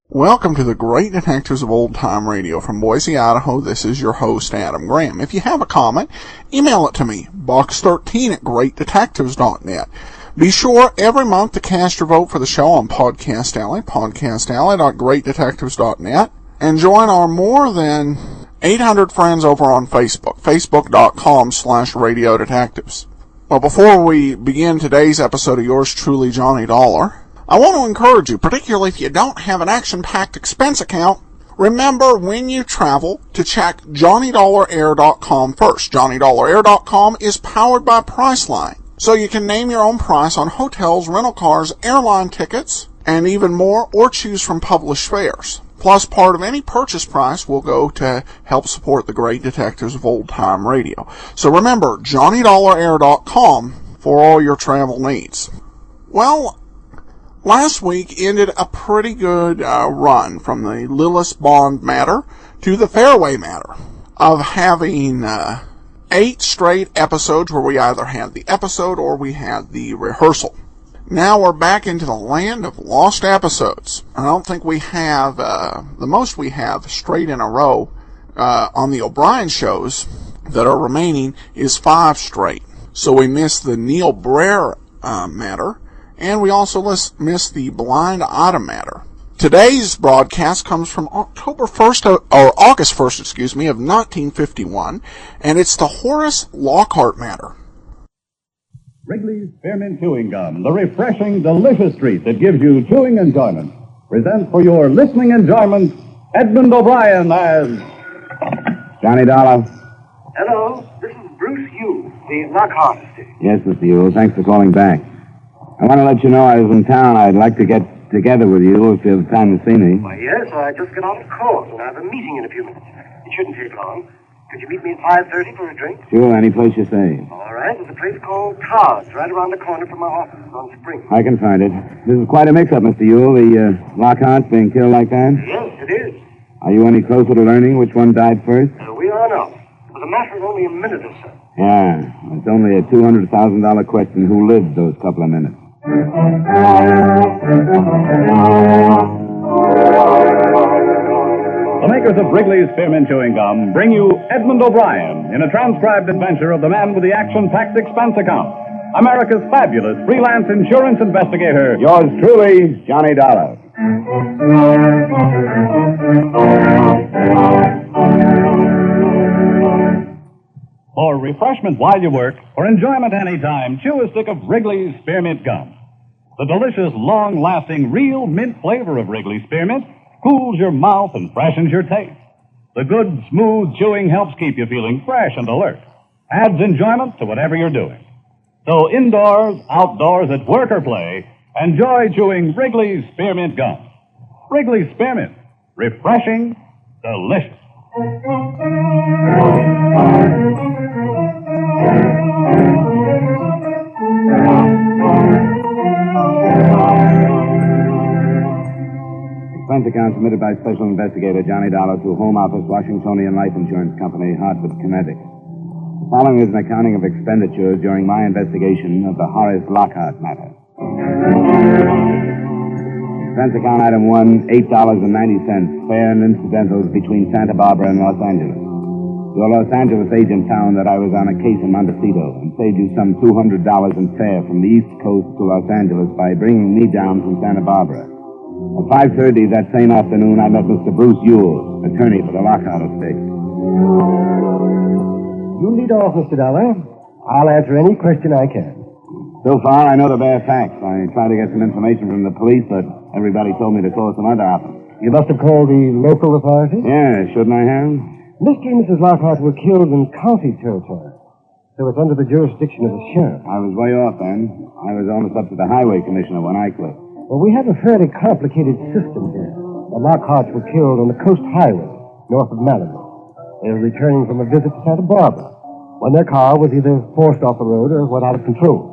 Welcome to the Great Detectives of Old Time Radio. From Boise, Idaho, this is your host, Adam Graham. If you have a comment, email it to me, box13@greatdetectives.net. Be sure every month to cast your vote for the show on Podcast Alley, podcastalley.greatdetectives.net, and join our more than 800 friends over on Facebook, facebook.com/Radio Detectives. Well, before we begin today's episode of yours truly, Johnny Dollar, I want to encourage you, particularly if you don't have an action-packed expense account, remember when you travel to check JohnnyDollarAir.com first. JohnnyDollarAir.com is powered by Priceline, so you can name your own price on hotels, rental cars, airline tickets, and even more, or choose from published fares. Plus, part of any purchase price will go to help support the Great Detectives of Old Time Radio. So remember, JohnnyDollarAir.com for all your travel needs. Well, last week ended a pretty good run from the Lillis Bond matter to the Fairway matter of having 8 straight episodes where we either had the episode or we had the rehearsal. Now we're back into the land of lost episodes. I don't think we have, the most we have straight in a row on the O'Brien shows that are remaining is 5 straight. So we missed the Neil Brer matter, and we also missed the Blind Item matter. Today's broadcast comes from August 1st, of 1951, and it's the Horace Lockheart matter. Wrigley's Spearmint Chewing Gum, the refreshing, delicious treat that gives you chewing enjoyment, presents for your listening enjoyment Edmund O'Brien as Johnny Dollar. Hello, this is Bruce Hughes, the Lockheart estate. Yes, Mr. Hughes. Thanks for calling back. I want to let you know I was in town. I'd like to get together with you if you have time to see me. Why, yes, I just got out of court, and I have a meeting in a few minutes. It shouldn't take long. Could you meet me at 5:30 for a drink? Sure, any place you say. All right, there's a place called Todd's right around the corner from my office on Spring. I can find it. This is quite a mix-up, Mr. Yule. The Lockhart's being killed like that? Yes, it is. Are you any closer to learning which one died first? We are now. It was a matter of only a minute or so. Yeah, it's only a $200,000 question who lived those couple of minutes. the makers of Wrigley's Spearmint Chewing Gum bring you Edmund O'Brien in a transcribed adventure of the man with the action-packed expense account, America's fabulous freelance insurance investigator. Yours truly, Johnny Dollar. For refreshment while you work, or enjoyment anytime, chew a stick of Wrigley's Spearmint Gum. The delicious, long-lasting, real mint flavor of Wrigley's Spearmint cools your mouth and freshens your taste. The good, smooth chewing helps keep you feeling fresh and alert. Adds enjoyment to whatever you're doing. So indoors, outdoors, at work or play, enjoy chewing Wrigley's Spearmint Gum. Wrigley's Spearmint. Refreshing, delicious. Expense account submitted by Special Investigator Johnny Dollar to Home Office, Washingtonian Life Insurance Company, Hartford, Connecticut. The following is an accounting of expenditures during my investigation of the Horace Lockheart matter. Expense account item 1, $8.90, fare and incidentals between Santa Barbara and Los Angeles. Your Los Angeles agent found that I was on a case in Montecito and saved you some $200 in fare from the East Coast to Los Angeles by bringing me down from Santa Barbara. At 5:30 that same afternoon, I met Mr. Bruce Ewell, attorney for the Lockheart estate. You lead off, Mr. Dollar. I'll answer any question I can. So far, I know the bare facts. I tried to get some information from the police, but everybody told me to call some other outfit. You must have called the local authorities? Yeah, shouldn't I have? Mr. and Mrs. Lockheart were killed in county territory, so it's under the jurisdiction of the sheriff. I was way off then. I was almost up to the highway commissioner when I quit. Well, we have a fairly complicated system here. The Lockharts were killed on the coast highway, north of Malibu. They were returning from a visit to Santa Barbara when their car was either forced off the road or went out of control.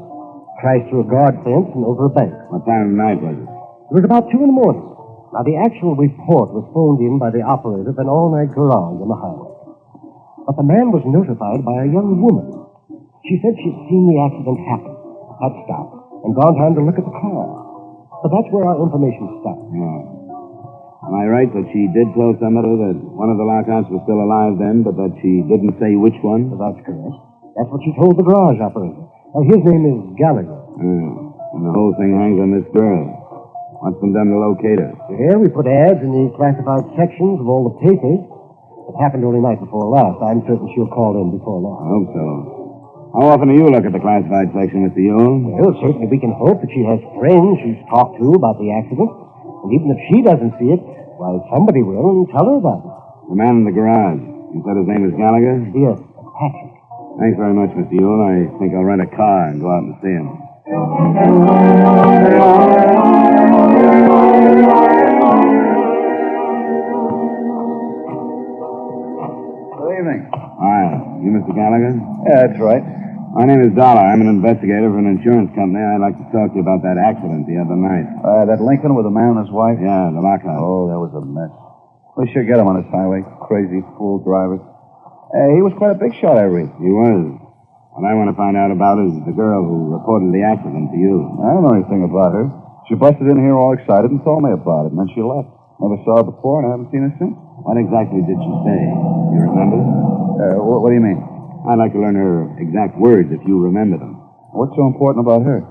Crashed through a guard fence and over a bank. What time of night was it? It was about 2 in the morning. Now, the actual report was phoned in by the operator of an all-night garage on the highway. But the man was notified by a young woman. She said she'd seen the accident happen, had stopped, and gone down to look at the car. But that's where our information stopped. Yeah. Am I right that she did tell somebody that one of the Lockharts was still alive then, but that she didn't say which one? That's correct. That's what she told the garage operator. His name is Gallagher. And the whole thing hangs on this girl. What's been done to locate her? Here we put ads in the classified sections of all the papers. It happened only night before last. I'm certain she'll call in before I long. hope so. How often do you look at the classified section, Mr. Yule? Well, certainly we can hope that she has friends she's talked to about the accident. And even if she doesn't see it, why, somebody will and tell her about it. The man in the garage. You said his name is Gallagher? Yes, Patrick. Thanks very much, Mr. Yule. I think I'll rent a car and go out and see him. Good evening. Hi. You Mr. Gallagher? Yeah, that's right. My name is Dollar. I'm an investigator for an insurance company. I'd like to talk to you about that accident the other night. That Lincoln with the man and his wife? Yeah, the Lockhart. Oh, that was a mess. We should get him on this highway. Crazy fool drivers. He was quite a big shot, I read. He was. What I want to find out about is the girl who reported the accident to you. I don't know anything about her. She busted in here all excited and told me about it, and then she left. Never saw her before, and I haven't seen her since. What exactly did she say? You remember? What do you mean? I'd like to learn her exact words if you remember them. What's so important about her?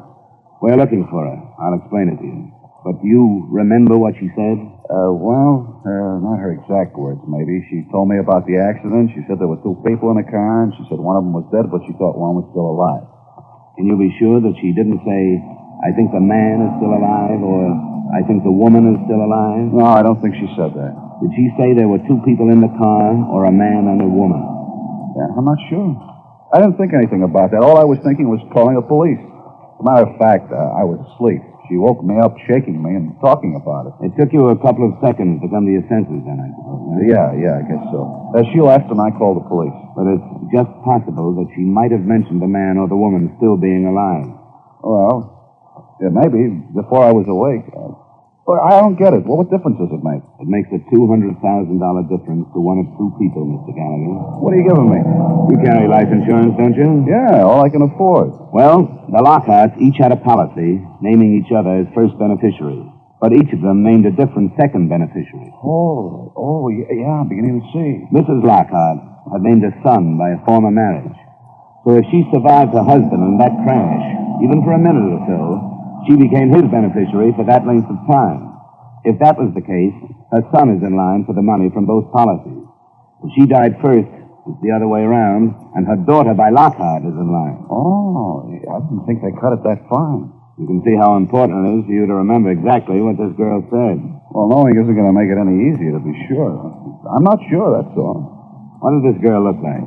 We're looking for her. I'll explain it to you. But do you remember what she said? Not her exact words, maybe. She told me about the accident. She said there were 2 people in the car, and she said one of them was dead, but she thought one was still alive. Can you be sure that she didn't say, I think the man is still alive, or I think the woman is still alive? No, I don't think she said that. Did she say there were 2 people in the car, or a man and a woman? Yeah, I'm not sure. I didn't think anything about that. All I was thinking was calling the police. As a matter of fact, I was asleep. She woke me up, shaking me, and talking about it. It took you a couple of seconds to come to your senses, then, I suppose. Huh? Yeah, I guess so. She left, and I called the police. But it's just possible that she might have mentioned the man or the woman still being alive. Well, yeah, maybe, before I was awake. But I don't get it. What difference does it make? It makes a $200,000 difference to one of 2 people, Mr. Gallagher. What are you giving me? You carry life insurance, don't you? Yeah, all I can afford. Well, the Lockharts each had a policy naming each other as first beneficiaries, but each of them named a different second beneficiary. Oh, yeah, I'm beginning to see. Mrs. Lockhart had named a son by a former marriage. So if she survived her husband in that crash, even for a minute or so, she became his beneficiary for that length of time. If that was the case, her son is in line for the money from both policies. If she died first, it's the other way around, and her daughter by Lockhart is in line. Oh, I didn't think they cut it that fine. You can see how important it is for you to remember exactly what this girl said. Well, knowing isn't going to make it any easier, to be sure. I'm not sure, that's all. What did this girl look like?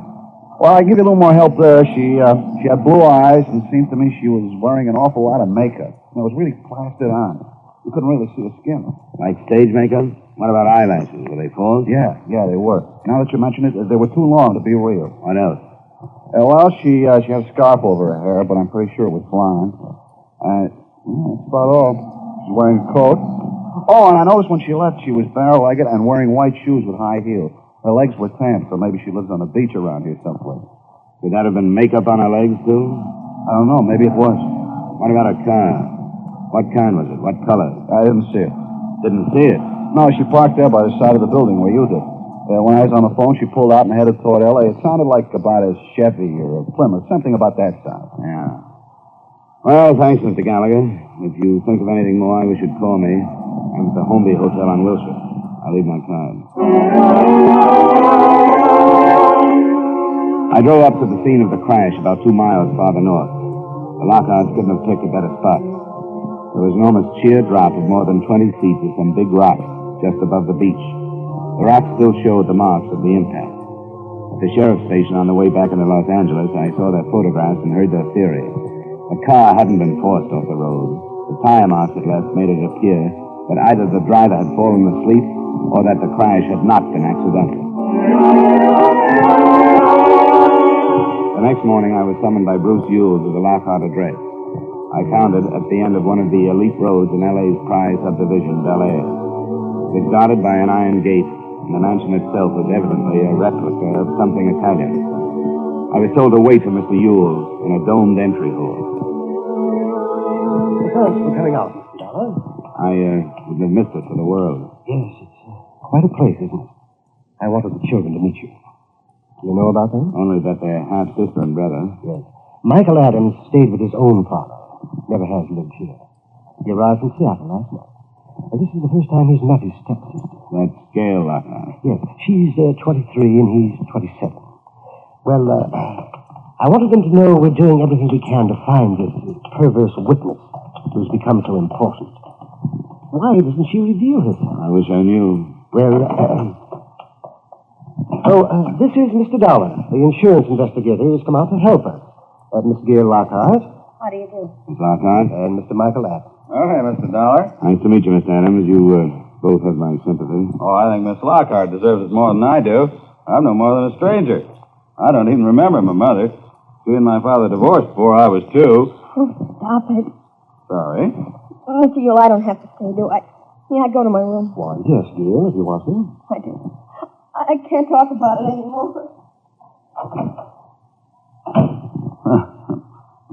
Well, I'll give you a little more help there. She had blue eyes, and it seemed to me she was wearing an awful lot of makeup. It was really plastered on. You couldn't really see her skin. Like stage makeup? What about eyelashes? Were they false? Yeah, they were. Now that you mention it, they were too long to be real. What else? She had a scarf over her hair, but I'm pretty sure it was blonde. That's about all. She was wearing a coat. Oh, and I noticed when she left, she was bare-legged and wearing white shoes with high heels. Her legs were tan, so maybe she lives on the beach around here someplace. Could that have been makeup on her legs, too? I don't know. Maybe it was. What about her car? What kind was it? What color? I didn't see it. Didn't see it? No, she parked there by the side of the building where you did. When I was on the phone, she pulled out and headed toward L.A. It sounded like about a Chevy or a Plymouth, something about that size. Yeah. Well, thanks, Mr. Gallagher. If you think of anything more, I wish you'd call me. I'm at the Homeby Hotel on Wilshire. I'll leave my card. I drove up to the scene of the crash about 2 miles farther north. The Lockharts couldn't have picked a better spot. There was an almost sheer drop of more than 20 feet with some big rocks just above the beach. The rocks still showed the marks of the impact. At the sheriff's station on the way back into Los Angeles, I saw their photographs and heard their theory. The car hadn't been forced off the road. The tire marks it left made it appear that either the driver had fallen asleep or that the crash had not been accidental. The next morning, I was summoned by Bruce Ewell to the Lockheart address. I found it at the end of one of the elite roads in L.A.'s prize subdivision, Bel Air. It was guarded by an iron gate, and the mansion itself was evidently a replica of something Italian. I was told to wait for Mr. Ewell in a domed entry hall. Thanks for coming out, Mr. Dollar. I wouldn't have missed it for the world. Yes, it's quite a place, isn't it? I wanted the children to meet you. You know about them? Only that they're half-sister and brother. Yes. Michael Adams stayed with his own father. Never has lived here. He arrived from Seattle last night. And this is the first time he's met his stepsister. That's Gail Lockheart. Yes. She's 23 and he's 27. Well, I wanted them to know we're doing everything we can to find this perverse witness who's become so important. Why doesn't she reveal herself? I wish I knew. Well, this is Mr. Dollar, the insurance investigator who's come out to help us. Miss Gail Lockheart. How do you do? Miss Lockheart? And Mr. Michael Adams. Oh, hey, Mr. Dollar. Nice to meet you, Mr. Adams. You both have my sympathy. Oh, I think Miss Lockhart deserves it more than I do. I'm no more than a stranger. I don't even remember my mother. She and my father divorced before I was 2. Oh, stop it. Sorry. Mr. Yule, I don't have to stay, do I? Yeah, I go to my room. Why, yes, Gail, if you want to. I do. I can't talk about it anymore.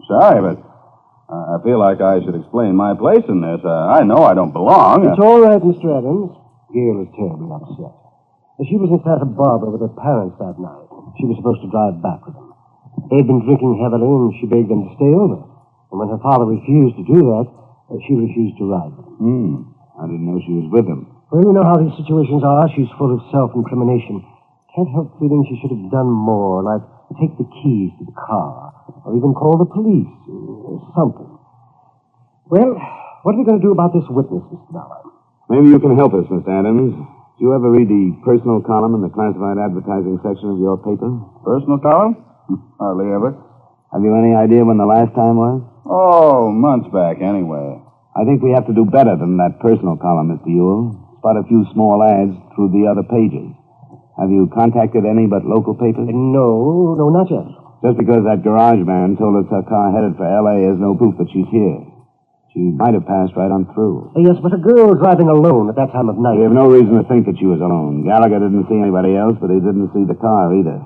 Sorry, but I feel like I should explain my place in this. I know I don't belong. It's all right, Mr. Adams. Gail is terribly upset. She was in Santa Barbara with her parents that night. She was supposed to drive back with them. They'd been drinking heavily, and she begged them to stay over. And when her father refused to do that, she refused to ride with them. I didn't know she was with them. Well, you know how these situations are. She's full of self-incrimination. Can't help feeling she should have done more, like take the keys to the car, or even call the police, or something. Well, what are we going to do about this witness, Mr. Dollar? Maybe you can help us, Mr. Adams. Do you ever read the personal column in the classified advertising section of your paper? Personal column? Hardly ever. Have you any idea when the last time was? Oh, months back, anyway. I think we have to do better than that personal column, Mr. Ewell. Spot a few small ads through the other pages. Have you contacted any but local papers? No, not yet. Just because that garage man told us her car headed for L.A. is no proof that she's here. She might have passed right on through. Yes, but a girl driving alone at that time of night... We have no reason to think that she was alone. Gallagher didn't see anybody else, but he didn't see the car either.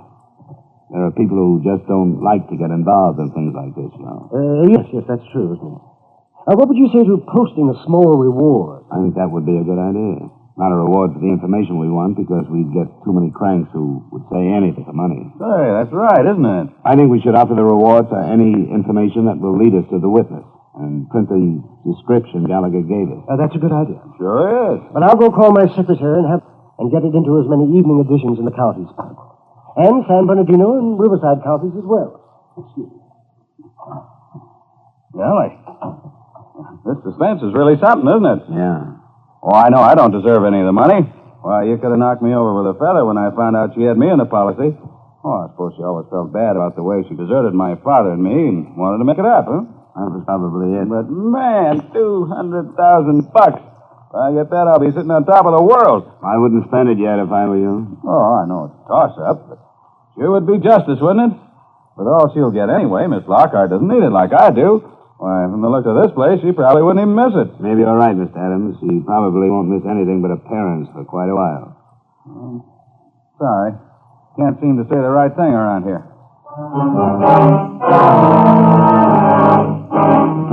There are people who just don't like to get involved in things like this, you know. Yes, that's true, isn't it? What would you say to posting a small reward? I think that would be a good idea. Not a reward for the information we want, because we'd get too many cranks who would say anything for money. Say, that's right, isn't it? I think we should offer the reward for any information that will lead us to the witness, and print the description Gallagher gave us. That's a good idea. Sure is. But I'll go call my secretary and get it into as many evening editions in the counties as possible. And San Bernardino and Riverside counties as well. Excuse me. Golly. This suspense is really something, isn't it? Yeah. Oh, I know I don't deserve any of the money. Why, you could have knocked me over with a feather when I found out she had me in the policy. Oh, I suppose she always felt bad about the way she deserted my father and me and wanted to make it up, huh? That was probably it. But, man, $200,000. If I get that, I'll be sitting on top of the world. I wouldn't spend it yet if I were you. Oh, I know it's a toss-up, but sure would be justice, wouldn't it? With all she'll get anyway, Miss Lockhart doesn't need it like I do. Why, from the look of this place, she probably wouldn't even miss it. Maybe you're right, Mr. Adams. She probably won't miss anything but appearance for quite a while. Sorry. Can't seem to say the right thing around here.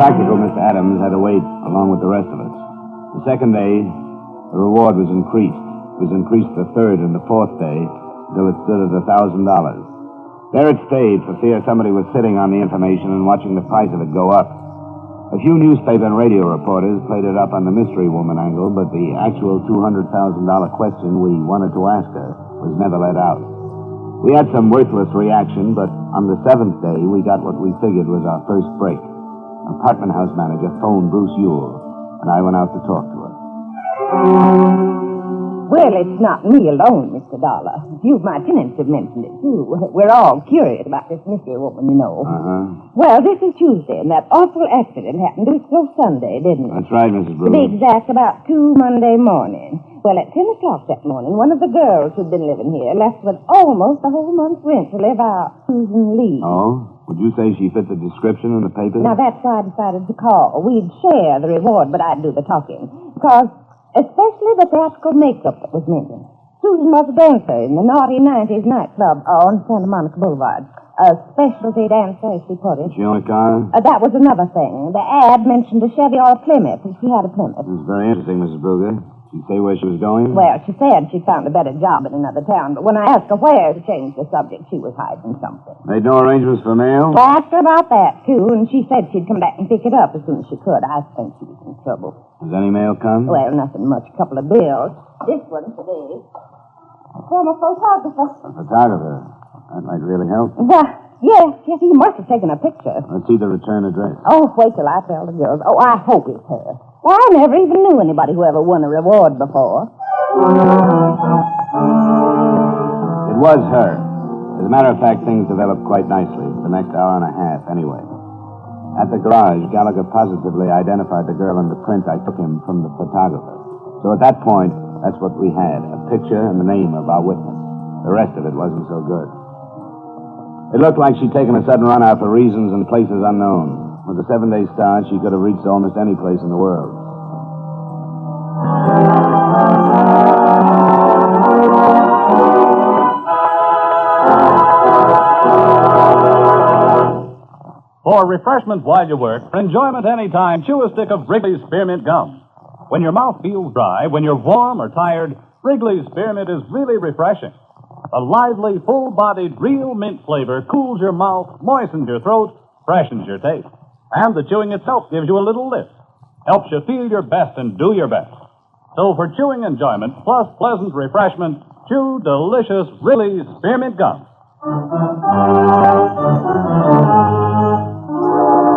Practical Mr. Adams had to wait along with the rest of us. The second day, the reward was increased. It was increased the third and the fourth day until it stood at $1,000. There it stayed for fear somebody was sitting on the information and watching the price of it go up. A few newspaper and radio reporters played it up on the mystery woman angle, but the actual $200,000 question we wanted to ask her was never let out. We had some worthless reaction, but on the seventh day, we got what we figured was our first break. Apartment house manager phoned Bruce Ewell, and I went out to talk to her. Well, it's not me alone, Mr. Dollar. A few of my tenants have mentioned it, too. We're all curious about this mystery woman, you know. Well, this is Tuesday, and that awful accident happened this so Sunday, didn't it? That's right, Mrs. To Brewer. be exact, about 2 Monday morning. Well, at 10 o'clock that morning, one of the girls who'd been living here left with almost a whole month's rent to live out. Susan Lee. Oh? Would you say she fit the description in the paper? Now, that's why I decided to call. We'd share the reward, but I'd do the talking. Because, especially the theatrical makeup that was mentioned. Susan was a dancer in the naughty 90s nightclub on Santa Monica Boulevard. A specialty dancer, as she put it. Did she own a car? That was another thing. The ad mentioned a Chevy or a Plymouth, and she had a Plymouth. That's very interesting, Mrs. Brugger. Did she say where she was going? Well, she said she'd found a better job in another town, but when I asked her where to change the subject, she was hiding something. Made no arrangements for mail? I asked her about that, too, and she said she'd come back and pick it up as soon as she could. I think she was in trouble. Has any mail come? Well, nothing much. A couple of bills. This one today. From a photographer. A photographer? That might really help. Yes, he must have taken a picture. Let's see the return address. Oh, wait till I tell the girls. Oh, I hope it's her. Well, I never even knew anybody who ever won a reward before. It was her. As a matter of fact, things developed quite nicely. The next hour and a half, anyway. At the garage, Gallagher positively identified the girl in the print I took him from the photographer. So at that point, that's what we had, a picture and the name of our witness. The rest of it wasn't so good. It looked like she'd taken a sudden run out for reasons and places unknown. With a 7-day start, she could have reached almost any place in the world. For refreshment while you work, for enjoyment anytime, chew a stick of Wrigley's Spearmint Gum. When your mouth feels dry, when you're warm or tired, Wrigley's Spearmint is really refreshing. A lively, full-bodied, real mint flavor cools your mouth, moistens your throat, freshens your taste. And the chewing itself gives you a little lift. Helps you feel your best and do your best. So for chewing enjoyment plus pleasant refreshment, chew delicious Wrigley's Spearmint Gum.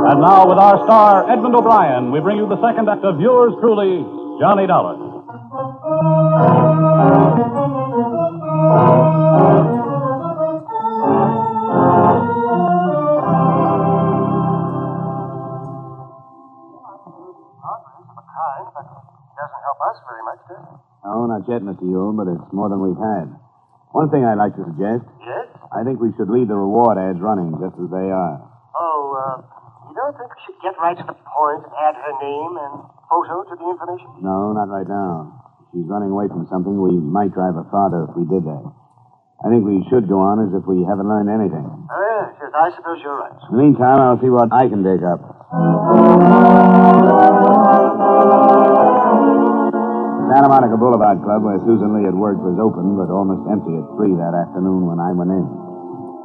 And now with our star, Edmund O'Brien, we bring you the second act of yours truly, Johnny Dollar. No, not yet, Mr. Yule, but it's more than we've had. One thing I'd like to suggest. Yes? I think we should leave the reward ads running just as they are. Oh, you don't think we should get right to the point and add her name and photo to the information? No, not right now. If she's running away from something, we might drive her farther if we did that. I think we should go on as if we haven't learned anything. Oh, yes, I suppose you're right. In the meantime, I'll see what I can dig up. Santa Monica Boulevard Club, where Susan Lee had worked, was open, but almost empty at 3 that afternoon when I went in.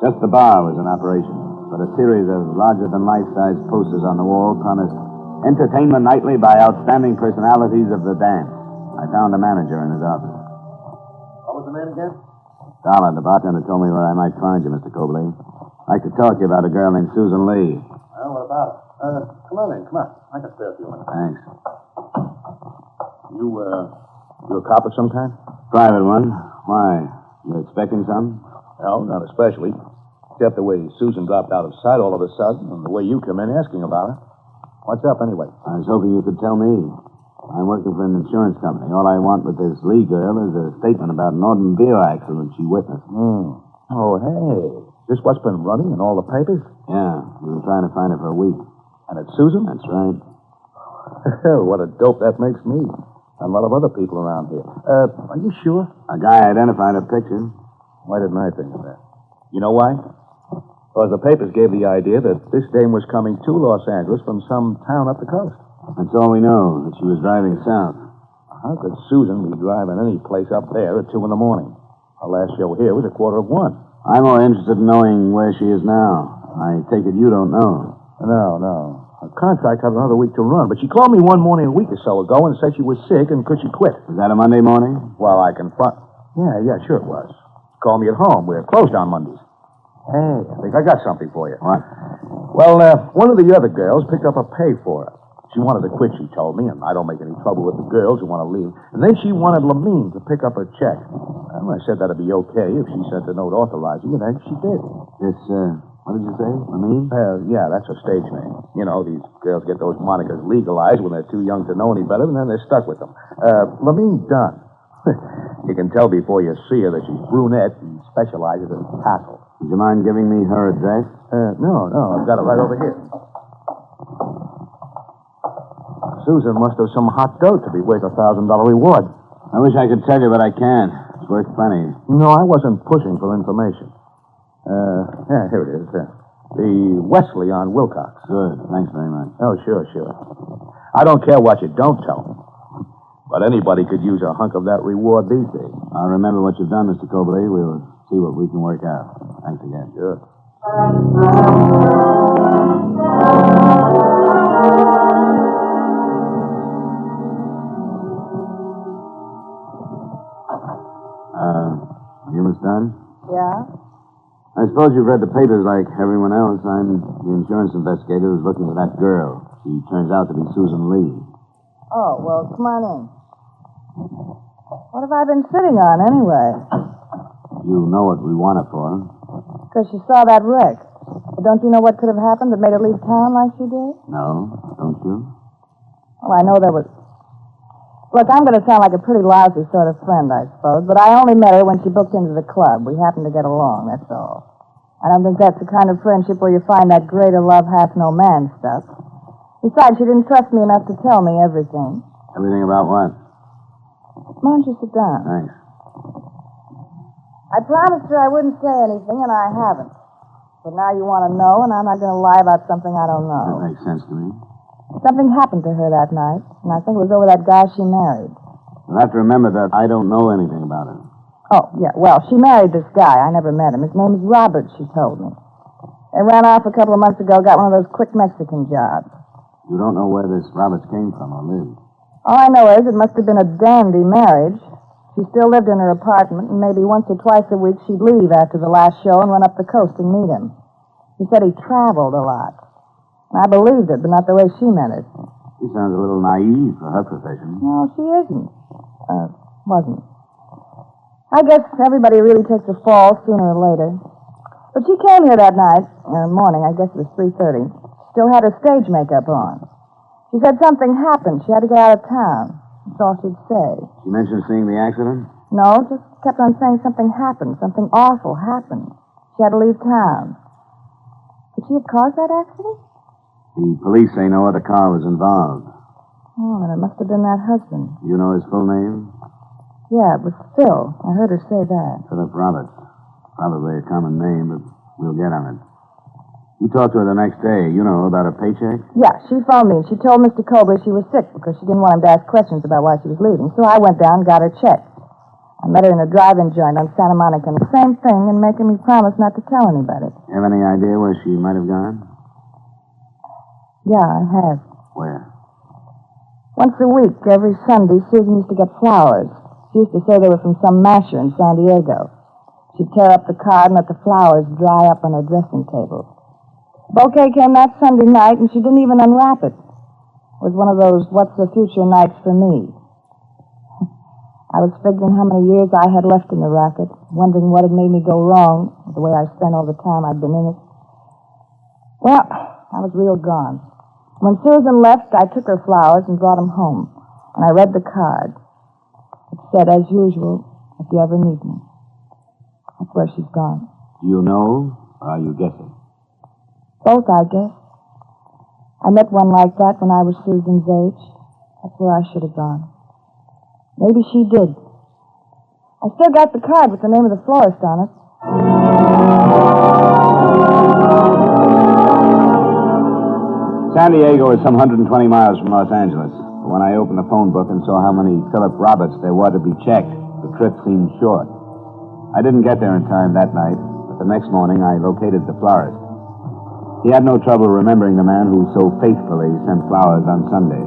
Just the bar was in operation, but a series of larger-than-life-size posters on the wall promised entertainment nightly by outstanding personalities of the dance. I found the manager in his office. What was the name again? Dollar, the bartender, told me where I might find you, Mr. Cobley. I'd like to talk to you about a girl named Susan Lee. Well, what about it? Come on in, come on. I can spare a few minutes. Thanks. You a cop of some kind? Private one. Why? You expecting some? No, not especially. Except the way Susan dropped out of sight all of a sudden and the way you come in asking about her. What's up, anyway? I was hoping you could tell me. I'm working for an insurance company. All I want with this Lee girl is a statement about an automobile accident she witnessed. Oh, hey. This what's been running in all the papers? Yeah, we've been trying to find her for a week. And it's Susan? That's right. Hell, what a dope that makes me. And a lot of other people around here. Are you sure? A guy identified her picture. Why didn't I think of that? You know why? Because the papers gave the idea that this dame was coming to Los Angeles from some town up the coast. That's all we know, that she was driving south. How could Susan be driving any place up there at 2 in the morning? Our last show here was at 1:45. I'm more interested in knowing where she is now. I take it you don't know. No. Her contract had another week to run, but she called me one morning a week or so ago and said she was sick and could she quit. Was that a Monday morning? Well, I can find... Yeah, sure it was. She called me at home. We're closed on Mondays. Hey, I think I got something for you. What? Well, one of the other girls picked up a pay for her. She wanted to quit, she told me, and I don't make any trouble with the girls who want to leave. And then she wanted Lamine to pick up her check. Well, I said that'd be okay if she sent a note authorizing it, and she did. It's, what did you say? Lamine? Yeah, that's her stage name. You know, these girls get those monikers legalized when they're too young to know any better, and then they're stuck with them. Lamine Dunn. You can tell before you see her that she's brunette and specializes in tassel. Would you mind giving me her address? No, I've got it right over here. Susan must have some hot dough to be worth $1,000 reward. I wish I could tell you, but I can't. It's worth plenty. No, I wasn't pushing for information. Yeah, here it is. The Wesley on Wilcox. Good. Thanks very much. Oh, sure. I don't care what you don't tell me. But anybody could use a hunk of that reward these days. I'll remember what you've done, Mr. Cobley. We'll see what we can work out. Thanks again. Sure. You almost done? Yeah? I suppose you've read the papers like everyone else. I'm the insurance investigator who's looking for that girl. She turns out to be Susan Lee. Oh, well, come on in. What have I been sitting on, anyway? You know what we want her for. Because she saw that wreck. But don't you know what could have happened that made her leave town like she did? No, don't you? Well, I know there was... Look, I'm going to sound like a pretty lousy sort of friend, I suppose, but I only met her when she booked into the club. We happened to get along, that's all. I don't think that's the kind of friendship where you find that greater love hath no man stuff. Besides, she didn't trust me enough to tell me everything. Everything about what? Why don't you sit down? Thanks. I promised her I wouldn't say anything, and I haven't. But now you want to know, and I'm not going to lie about something I don't know. That makes sense to me. Something happened to her that night, and I think it was over that guy she married. You'll have to remember that I don't know anything about her. Oh, yeah, well, she married this guy. I never met him. His name is Robert, she told me. They ran off a couple of months ago, got one of those quick Mexican jobs. You don't know where this Roberts came from or lived. All I know is it must have been a dandy marriage. She still lived in her apartment, and maybe once or twice a week she'd leave after the last show and run up the coast and meet him. He said he traveled a lot. And I believed it, but not the way she meant it. She sounds a little naive for her profession. No, she isn't. Wasn't. I guess everybody really takes a fall sooner or later. But she came here that night, morning, I guess it was 3:30. Still had her stage makeup on. She said something happened. She had to get out of town. That's all she'd say. She mentioned seeing the accident? No, just kept on saying something happened. Something awful happened. She had to leave town. Could she have caused that accident? The police say no other car was involved. Oh, then it must have been that husband. You know his full name? Yeah, it was Phil. I heard her say that. Philip Roberts. Probably a common name, but we'll get on it. You talked to her the next day, you know, about her paycheck? Yeah, she phoned me. She told Mr. Cobley she was sick because she didn't want him to ask questions about why she was leaving. So I went down and got her check. I met her in a drive-in joint on Santa Monica, and the same thing, and making me promise not to tell anybody. Have any idea where she might have gone? Yeah, I have. Where? Once a week, every Sunday, Susan used to get flowers. She used to say they were from some masher in San Diego. She'd tear up the card and let the flowers dry up on her dressing table. Bouquet came that Sunday night, and she didn't even unwrap it. It was one of those what's the future nights for me. I was figuring how many years I had left in the racket, wondering what had made me go wrong with the way I spent all the time I'd been in it. Well, I was real gone. When Susan left, I took her flowers and brought them home, and I read the card. It said, as usual, if you ever need me. That's where she's gone. Do you know, or are you guessing? Both, I guess. I met one like that when I was Susan's age. That's where I should have gone. Maybe she did. I still got the card with the name of the florist on it. San Diego is some 120 miles from Los Angeles. But when I opened the phone book and saw how many Philip Roberts there were to be checked, the trip seemed short. I didn't get there in time that night, but the next morning I located the florist. He had no trouble remembering the man who so faithfully sent flowers on Sunday.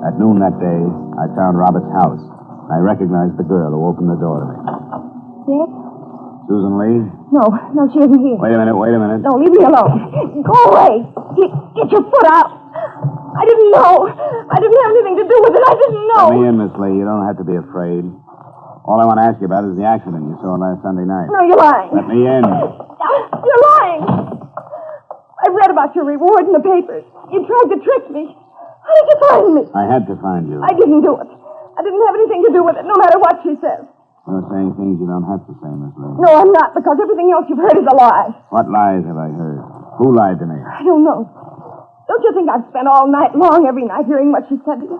At noon that day, I found Robert's house, and I recognized the girl who opened the door to me. Yes? Susan Lee? No, she isn't here. Wait a minute. No, leave me alone. Go away. Get your foot out. I didn't know. I didn't have anything to do with it. I didn't know. Let me in, Miss Lee. You don't have to be afraid. All I want to ask you about is the accident you saw last Sunday night. No, you're lying. Let me in. You're lying. I read about your reward in the papers. You tried to trick me. How did you find me? I had to find you. I didn't do it. I didn't have anything to do with it, no matter what she says. You're saying things you don't have to say, Miss Lee. No, I'm not, because everything else you've heard is a lie. What lies have I heard? Who lied to me? I don't know. Don't you think I've spent all night long, every night, hearing what she said to you?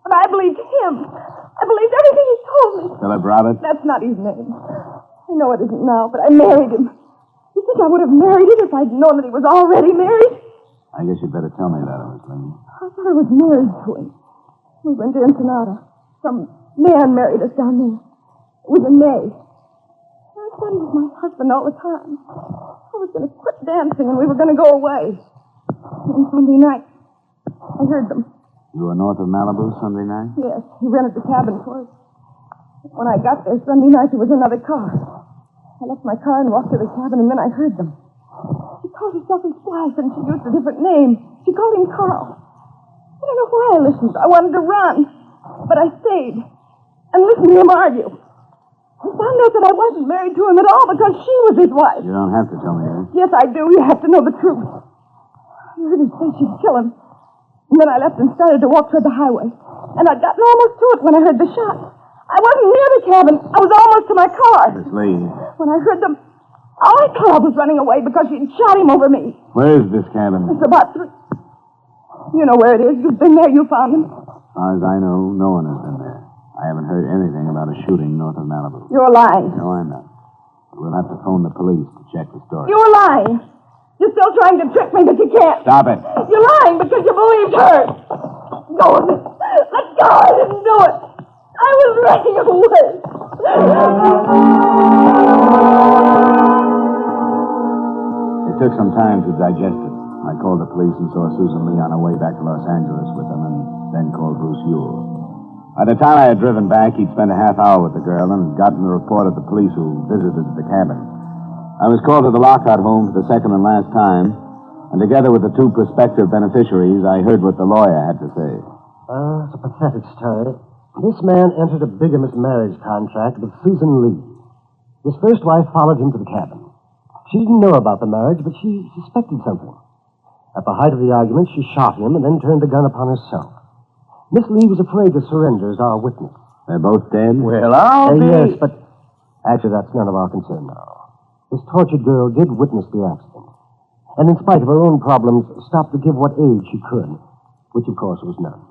But I believed him. I believed everything he told me. Philip Roberts? That's not his name. I know it isn't now, but I married him. You think I would have married him if I'd known that he was already married? I guess you'd better tell me that, Miss Lee. I thought I was married to him. We went to Ensenada. Some man married us down there. It was in May. I thought he was my husband all the time. I was going to quit dancing and we were going to go away. And Sunday night, I heard them. You were north of Malibu Sunday night? Yes, he rented the cabin for us. When I got there Sunday night, there was another car. I left my car and walked to the cabin, and then I heard them. She called herself his wife, and she used a different name. She called him Carl. I don't know why I listened. I wanted to run. But I stayed and listened to him argue. I found out that I wasn't married to him at all because she was his wife. You don't have to tell me that. Yes, I do. You have to know the truth. I heard her say she'd kill him. And then I left and started to walk toward the highway. And I'd gotten almost to it when I heard the shot. I wasn't near the cabin. I was almost to my car. Miss Lee. When I heard them, I thought I was running away because she'd shot him over me. Where is this cabin? It's about 3. You know where it is. You've been there. You found him. As far as I know, no one has been there. I haven't heard anything about a shooting north of Malibu. You're lying. No, I'm not. We'll have to phone the police to check the story. You're lying. You're still trying to trick me, but you can't. Stop it. You're lying because you believed her. Go with it. Let go. I didn't do it. I was running away. It took some time to digest it. I called the police and saw Susan Lee on her way back to Los Angeles with them, and then called Bruce Ewell. By the time I had driven back, he'd spent a half hour with the girl and had gotten the report of the police who visited the cabin. I was called to the Lockheart home for the second and last time, and together with the 2 prospective beneficiaries, I heard what the lawyer had to say. It's a pathetic story. This man entered a bigamous marriage contract with Susan Lee. His first wife followed him to the cabin. She didn't know about the marriage, but she suspected something. At the height of the argument, she shot him and then turned the gun upon herself. Miss Lee was afraid to surrender as our witness. They're both dead? Well, I'll be... Yes, but actually that's none of our concern now. This tortured girl did witness the accident. And in spite of her own problems, stopped to give what aid she could, which of course was none.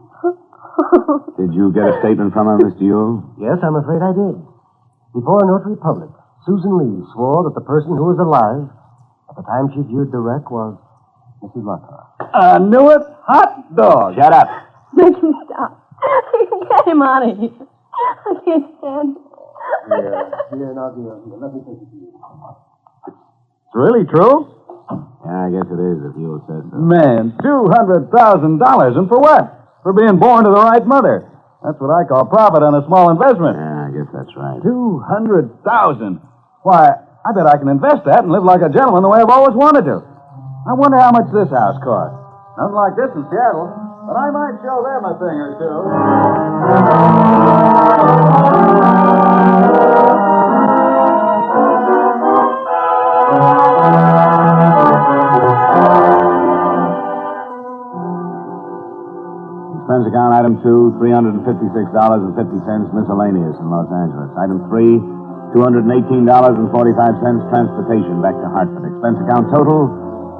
Did you get a statement from her, Mr. Ewell? Yes, I'm afraid I did. Before a notary public, Susan Lee swore that the person who was alive at the time she viewed the wreck was Mrs. Lockheart. I knew it. Hot dog. Shut up. Make him stop. Get him out of here. I can't stand it. Here, now, dear. Let me take it to you. It's really true? Yeah, I guess it is, if Ewell says so. Man, $200,000. And for what? For being born to the right mother. That's what I call profit on a small investment. Yeah, I guess that's right. $200,000. Why, I bet I can invest that and live like a gentleman the way I've always wanted to. I wonder how much this house costs. Nothing like this in Seattle, but I might show them a thing or two. Expense account item 2, $356.50 miscellaneous in Los Angeles. Item 3, $218.45 transportation back to Hartford. Expense account total,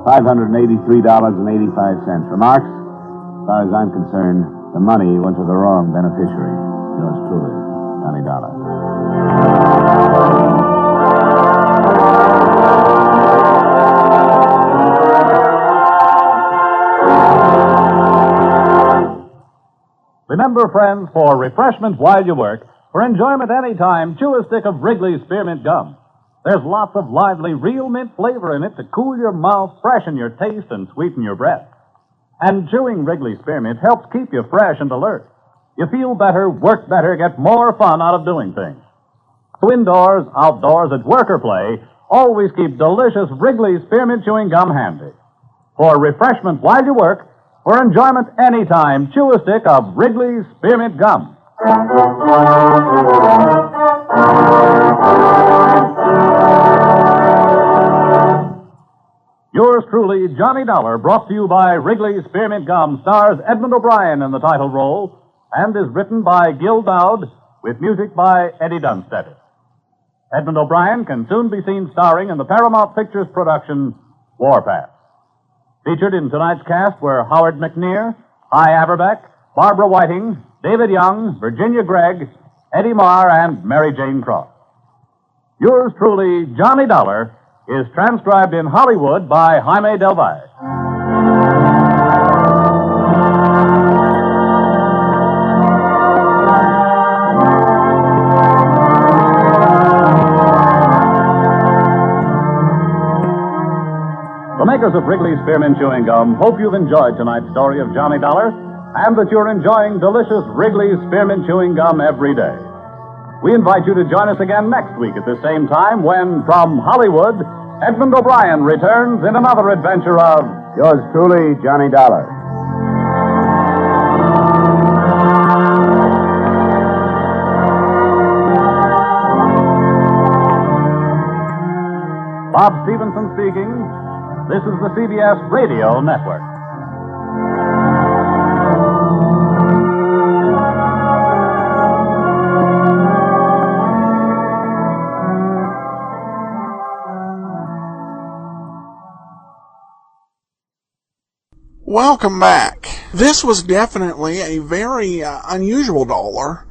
$583.85. Remarks? As far as I'm concerned, the money went to the wrong beneficiary. Yours truly, Johnny Dollar. Remember, friends, for refreshment while you work, for enjoyment any time, chew a stick of Wrigley's Spearmint Gum. There's lots of lively, real mint flavor in it to cool your mouth, freshen your taste, and sweeten your breath. And chewing Wrigley's Spearmint helps keep you fresh and alert. You feel better, work better, get more fun out of doing things. So indoors, outdoors, at work or play, always keep delicious Wrigley's Spearmint Chewing Gum handy. For refreshment while you work, For enjoyment anytime, chew a stick of Wrigley's Spearmint Gum. Yours truly, Johnny Dollar, brought to you by Wrigley's Spearmint Gum, stars Edmund O'Brien in the title role and is written by Gil Dowd with music by Eddie Dunstedter. Edmund O'Brien can soon be seen starring in the Paramount Pictures production Warpath. Featured in tonight's cast were Howard McNear, Hy Averback, Barbara Whiting, David Young, Virginia Gregg, Eddie Marr, and Mary Jane Cross. Yours truly, Johnny Dollar, is transcribed in Hollywood by Jaime Del Valle. The makers of Wrigley's Spearmint Chewing Gum hope you've enjoyed tonight's story of Johnny Dollar and that you're enjoying delicious Wrigley's Spearmint Chewing Gum every day. We invite you to join us again next week at the same time when, from Hollywood, Edmund O'Brien returns in another adventure of Yours truly, Johnny Dollar. Bob Stevenson speaking. This is the CBS Radio Network. Welcome back. This was definitely a very unusual dollar,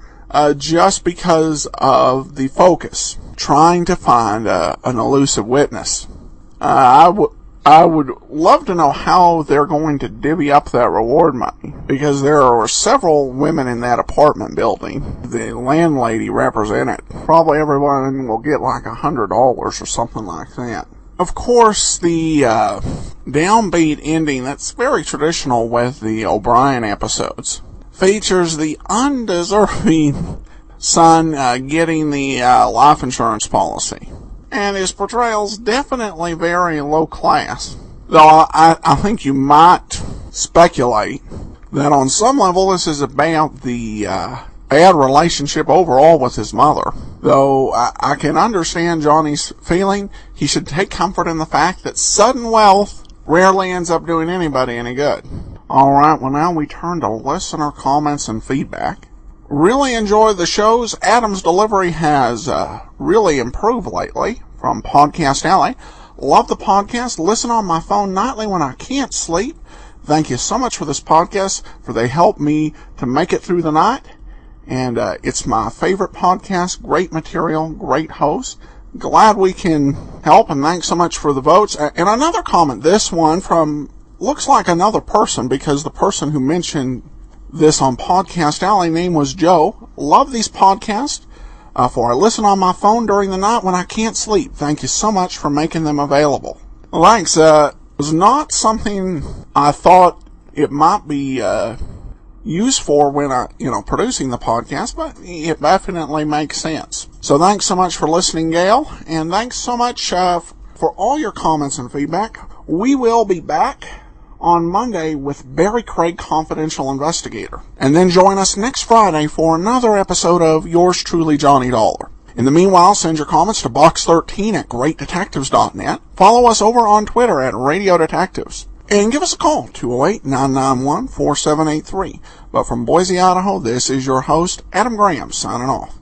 just because of the focus, trying to find an elusive witness. I would love to know how they're going to divvy up that reward money, because there are several women in that apartment building. The landlady represented. Probably everyone will get like $100 or something like that. Of course, the downbeat ending that's very traditional with the O'Brien episodes features the undeserving son getting the life insurance policy. And his portrayal's definitely very low class. Though I think you might speculate that on some level this is about the bad relationship overall with his mother. Though I can understand Johnny's feeling. He should take comfort in the fact that sudden wealth rarely ends up doing anybody any good. Alright, well now we turn to listener comments and feedback. Really enjoy the shows. Adam's delivery has really improved lately from Podcast Alley. Love the podcast. Listen on my phone nightly when I can't sleep. Thank you so much for this podcast, for they help me to make it through the night. And it's my favorite podcast. Great material, great host. Glad we can help, and thanks so much for the votes. And another comment, this one from, looks like another person, because the person who mentioned this on Podcast Alley name was Joe. Love these podcasts, for I listen on my phone during the night when I can't sleep. Thank you so much for making them available. Well, thanks. It was not something I thought it might be used for when producing the podcast, but it definitely makes sense. So thanks so much for listening, Gail, and thanks so much for all your comments and feedback. We will be back on Monday with Barry Craig, Confidential Investigator. And then join us next Friday for another episode of Yours Truly, Johnny Dollar. In the meanwhile, send your comments to box13@greatdetectives.net. Follow us over on Twitter at Radio Detectives. And give us a call, 208-991-4783. But from Boise, Idaho, this is your host, Adam Graham, signing off.